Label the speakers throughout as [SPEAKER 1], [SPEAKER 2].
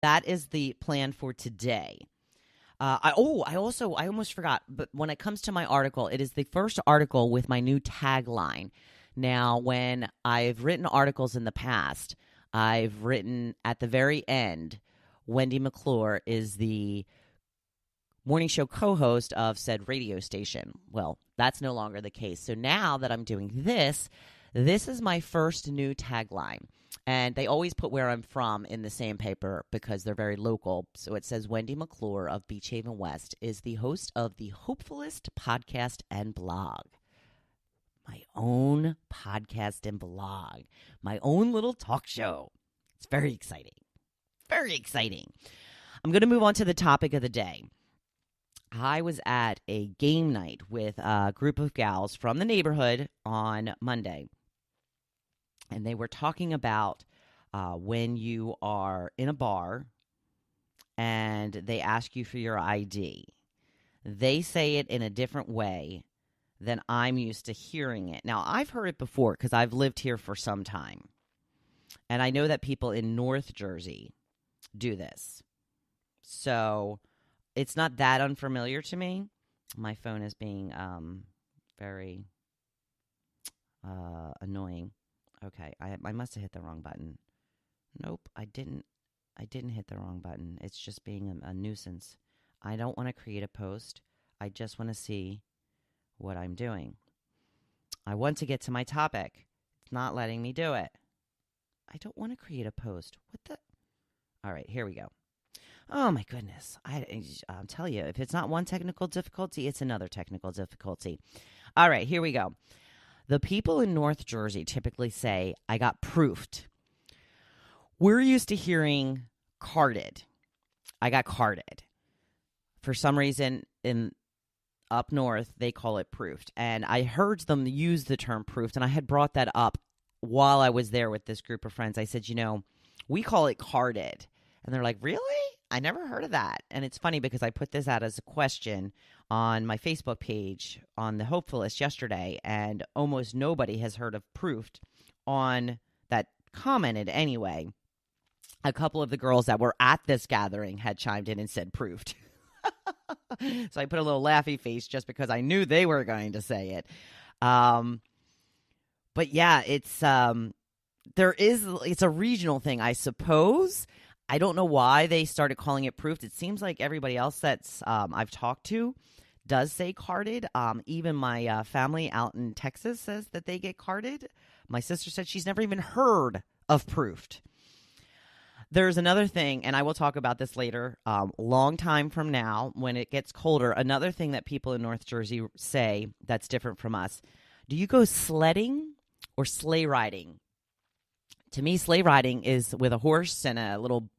[SPEAKER 1] That is the plan for today. I almost forgot, but when it comes to my article, it is the first article with my new tagline. Now, when I've written articles in the past, I've written at the very end, Wendy McClure is the morning show co-host of said radio station. Well, that's no longer the case. So now that I'm doing this is my first new tagline. And they always put where I'm from in the same paper because they're very local. So it says Wendy McClure of Beach Haven West is the host of the Hopefulist podcast and blog. My own podcast and blog. My own little talk show. It's very exciting. Very exciting. I'm going to move on to the topic of the day. I was at a game night with a group of gals from the neighborhood on Monday. And they were talking about when you are in a bar and they ask you for your ID. They say it in a different way than I'm used to hearing it. Now, I've heard it before because I've lived here for some time. And I know that people in North Jersey do this. So it's not that unfamiliar to me. My phone is being very annoying. Okay, I must have hit the wrong button. Nope, I didn't hit the wrong button. It's just being a nuisance. I don't want to create a post. I just want to see what I'm doing. I want to get to my topic. It's not letting me do it. I don't want to create a post. What the? All right, here we go. Oh, my goodness. I'll tell you, if it's not one technical difficulty, it's another technical difficulty. All right, here we go. The people in North Jersey typically say, I got proofed. We're used to hearing carded. I got carded. For some reason, up north, they call it proofed. And I heard them use the term proofed, and I had brought that up while I was there with this group of friends. I said, we call it carded. And they're like, really? I never heard of that. And it's funny because I put this out as a question on my Facebook page on the Hopefulist yesterday, and almost nobody has heard of proofed on that commented anyway. A couple of the girls that were at this gathering had chimed in and said proofed. So I put a little laughy face just because I knew they were going to say it. But yeah, it's a regional thing, I suppose. I don't know why they started calling it proofed. It seems like everybody else that's I've talked to does say carded. Even my family out in Texas says that they get carded. My sister said she's never even heard of proofed. There's another thing, and I will talk about this later, long time from now when it gets colder. Another thing that people in North Jersey say that's different from us. Do you go sledding or sleigh riding? To me, sleigh riding is with a horse and a little,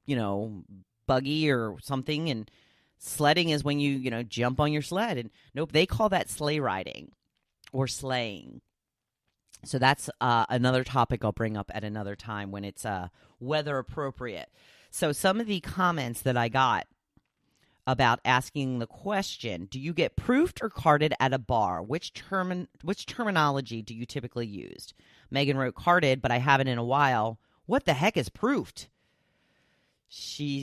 [SPEAKER 1] buggy or something. And sledding is when you jump on your sled. And nope, they call that sleigh riding or sleighing. So that's another topic I'll bring up at another time when it's weather appropriate. So some of the comments that I got about asking the question, do you get proofed or carded at a bar? Which terminology do you typically use? Megan wrote carded, but I haven't in a while. What the heck is proofed?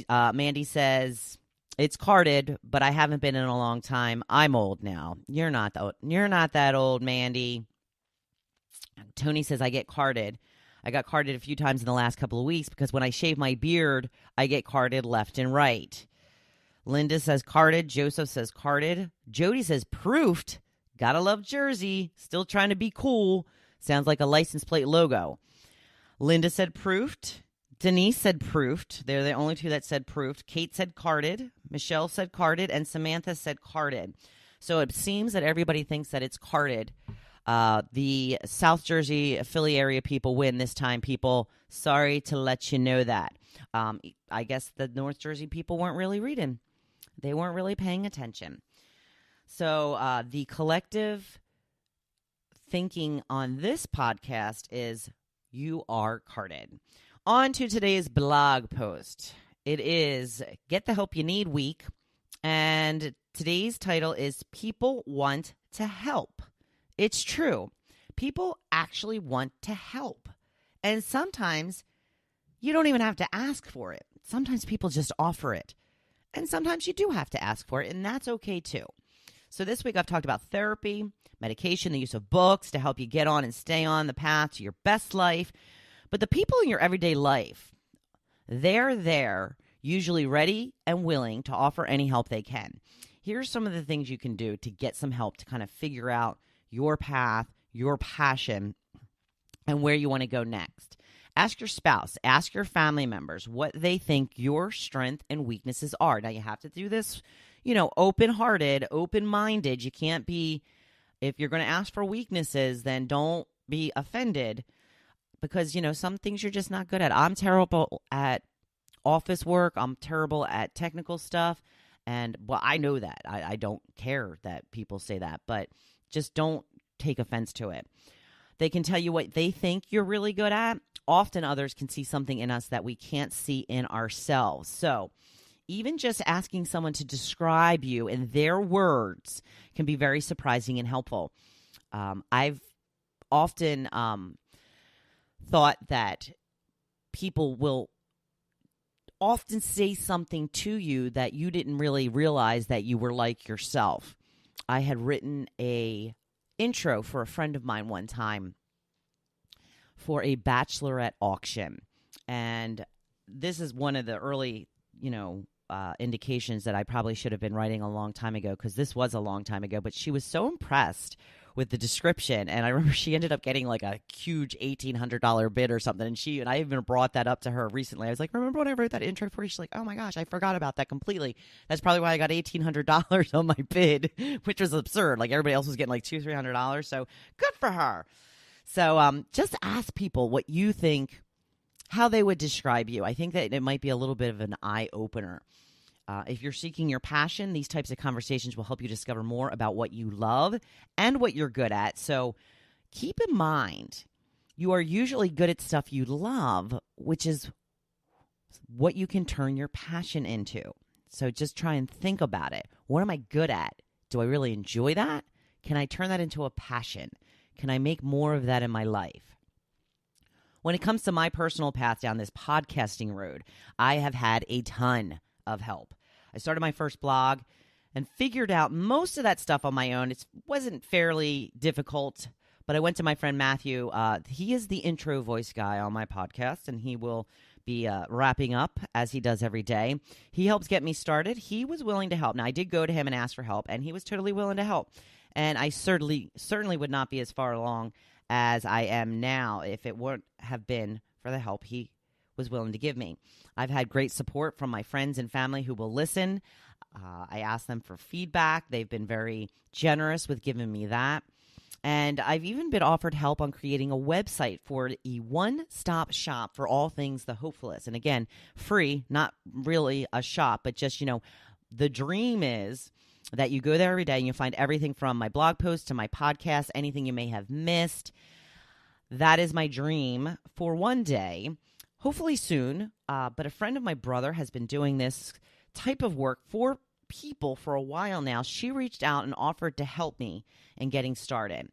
[SPEAKER 1] Mandy says, it's carded, but I haven't been in a long time. I'm old now. You're not that old, Mandy. Tony says, I get carded. I got carded a few times in the last couple of weeks because when I shave my beard, I get carded left and right. Linda says carded. Joseph says carded. Jody says proofed. Gotta love Jersey. Still trying to be cool. Sounds like a license plate logo. Linda said proofed. Denise said proofed. They're the only two that said proofed. Kate said carded. Michelle said carded. And Samantha said carded. So it seems that everybody thinks that it's carded. The South Jersey, Philly area people win this time, people. Sorry to let you know that. I guess the North Jersey people weren't really reading. They weren't really paying attention. So the collective thinking on this podcast is you are carded. On to today's blog post. It is Get the Help You Need Week. And today's title is People Want to Help. It's true. People actually want to help. And sometimes You don't even have to ask for it. Sometimes people just offer it. And sometimes you do have to ask for it, and that's okay too. So this week I've talked about therapy, medication, the use of books to help you get on and stay on the path to your best life. But the people in your everyday life, they're there, usually ready and willing to offer any help they can. Here's some of the things you can do to get some help to kind of figure out your path, your passion, and where you want to go next. Ask your spouse, ask your family members what they think your strengths and weaknesses are. Now, you have to do this, open-hearted, open-minded. You can't be, if you're going to ask for weaknesses, then don't be offended because, some things you're just not good at. I'm terrible at office work. I'm terrible at technical stuff. And, well, I know that. I don't care that people say that, but just don't take offense to it. They can tell you what they think you're really good at. Often others can see something in us that we can't see in ourselves. So even just asking someone to describe you in their words can be very surprising and helpful. I've often thought that people will often say something to you that you didn't really realize that you were like yourself. I had written a intro for a friend of mine one time for a bachelorette auction. And this is one of the early, indications that I probably should have been writing a long time ago, because this was a long time ago. But she was so impressed with the description. And I remember she ended up getting like a huge $1,800 bid or something. And I even brought that up to her recently. I was like, remember when I wrote that intro for you? She's like, oh my gosh, I forgot about that completely. That's probably why I got $1,800 on my bid, which was absurd. Like everybody else was getting like $200-300. So good for her. So just ask people what you think, how they would describe you. I think that it might be a little bit of an eye-opener. If you're seeking your passion, these types of conversations will help you discover more about what you love and what you're good at. So keep in mind, you are usually good at stuff you love, which is what you can turn your passion into. So just try and think about it. What am I good at? Do I really enjoy that? Can I turn that into a passion? Can I make more of that in my life? When it comes to my personal path down this podcasting road, I have had a ton of help. I started my first blog and figured out most of that stuff on my own. It wasn't fairly difficult, but I went to my friend Matthew. He is the intro voice guy on my podcast, and he will be wrapping up as he does every day. He helps get me started. He was willing to help. Now, I did go to him and ask for help, and he was totally willing to help. And I certainly would not be as far along as I am now if it wouldn't have been for the help he was willing to give me. I've had great support from my friends and family who will listen. I ask them for feedback. They've been very generous with giving me that. And I've even been offered help on creating a website for a one-stop shop for all things the Hopefulist. And again, free, not really a shop, but just, the dream is that you go there every day and you find everything from my blog posts to my podcast, anything you may have missed. That is my dream for one day, hopefully soon. But a friend of my brother has been doing this type of work for people for a while now. She reached out and offered to help me in getting started.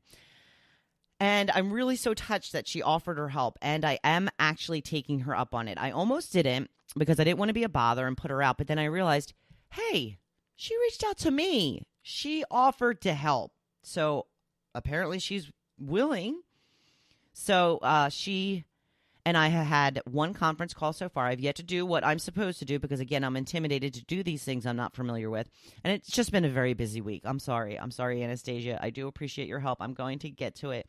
[SPEAKER 1] And I'm really so touched that she offered her help, and I am actually taking her up on it. I almost didn't because I didn't want to be a bother and put her out, but then I realized, hey, she reached out to me. She offered to help. So apparently she's willing. So she and I have had one conference call so far. I've yet to do what I'm supposed to do because, again, I'm intimidated to do these things I'm not familiar with. And it's just been a very busy week. I'm sorry, Anastasia. I do appreciate your help. I'm going to get to it.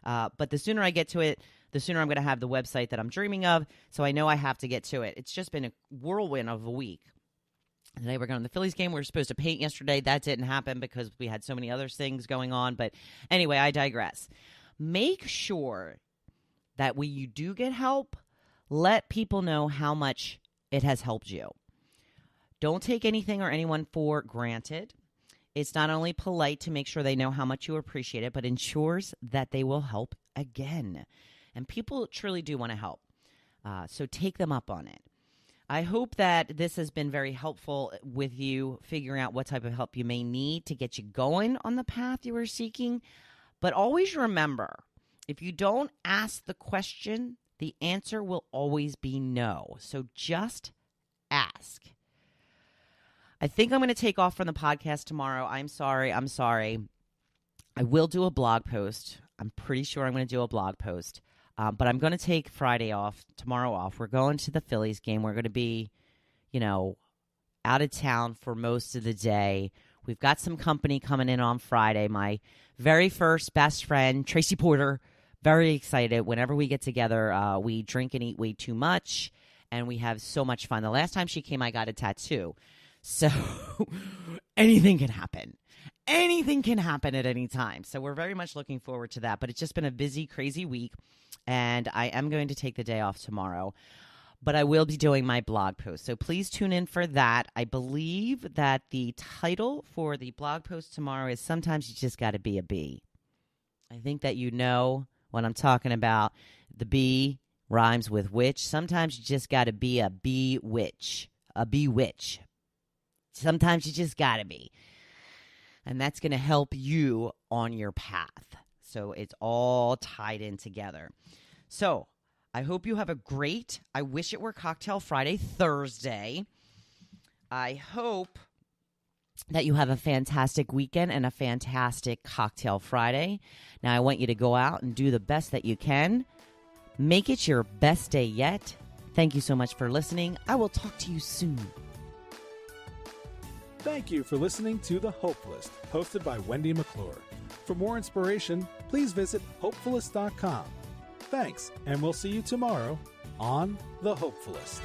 [SPEAKER 1] But the sooner I get to it, the sooner I'm going to have the website that I'm dreaming of. So I know I have to get to it. It's just been a whirlwind of a week. Today we're going to the Phillies game. We were supposed to paint yesterday. That didn't happen because we had so many other things going on. But anyway, I digress. Make sure that when you do get help, let people know how much it has helped you. Don't take anything or anyone for granted. It's not only polite to make sure they know how much you appreciate it, but ensures that they will help again. And people truly do want to help. So take them up on it. I hope that this has been very helpful with you figuring out what type of help you may need to get you going on the path you are seeking. But always remember, if you don't ask the question, the answer will always be no. So just ask. I think I'm going to take off from the podcast tomorrow. I'm sorry. I will do a blog post. I'm pretty sure I'm going to do a blog post. But I'm going to take Friday off, tomorrow off. We're going to the Phillies game. We're going to be, out of town for most of the day. We've got some company coming in on Friday. My very first best friend, Tracy Porter, very excited. Whenever we get together, we drink and eat way too much, and we have so much fun. The last time she came, I got a tattoo. So anything can happen. Anything can happen at any time. So we're very much looking forward to that. But it's just been a busy, crazy week, and I am going to take the day off tomorrow. But I will be doing my blog post. So please tune in for that. I believe that the title for the blog post tomorrow is Sometimes You Just Gotta Be a Bee. I think that you know what I'm talking about. The bee rhymes with witch. Sometimes you just gotta be a bee witch. A bee witch. Sometimes you just gotta be. And that's going to help you on your path. So it's all tied in together. So I hope you have a great, I wish it were Cocktail Friday, Thursday. I hope that you have a fantastic weekend and a fantastic Cocktail Friday. Now I want you to go out and do the best that you can. Make it your best day yet. Thank you so much for listening. I will talk to you soon.
[SPEAKER 2] Thank you for listening to The Hopefulist, hosted by Wendy McClure. For more inspiration, please visit hopefulist.com. Thanks, and we'll see you tomorrow on The Hopefulist.